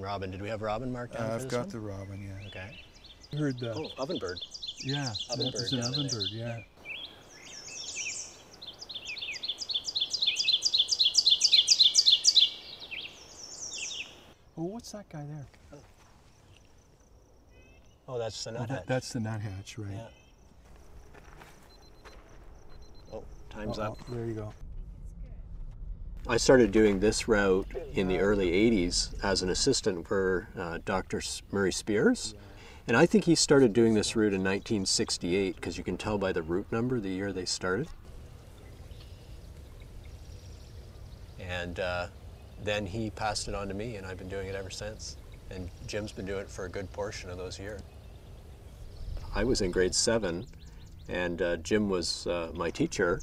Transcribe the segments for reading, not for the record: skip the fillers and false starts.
robin. Did we have robin marked down for I've this got one? the robin, yeah. Okay. I heard the... Oh, ovenbird. Yeah, Ovenbird that was an down in there. ovenbird, yeah. Oh, what's that guy there? Oh, that's the nuthatch. That's the nuthatch, right? Yeah. Oh, time's up. There you go. I started doing this route in the early 80s as an assistant for Dr. Murray Spears. And I think he started doing this route in 1968 because you can tell by the route number the year they started. And then he passed it on to me and I've been doing it ever since. And Jim's been doing it for a good portion of those years. I was in grade 7 and Jim was my teacher,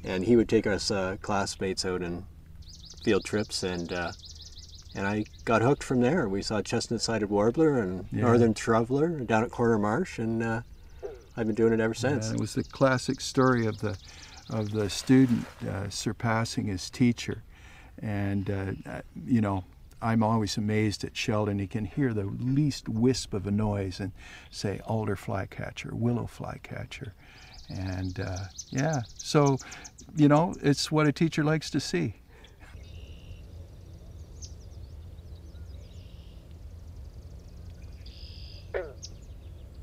and he would take us classmates out in field trips, and I got hooked from there. We saw chestnut-sided warbler and northern traveler down at Corner Marsh, and I've been doing it ever since. It was the classic story of the student surpassing his teacher, and you know, I'm always amazed at Sheldon. He can hear the least wisp of a noise and say alder flycatcher, willow flycatcher, and yeah. So, you know, it's what a teacher likes to see.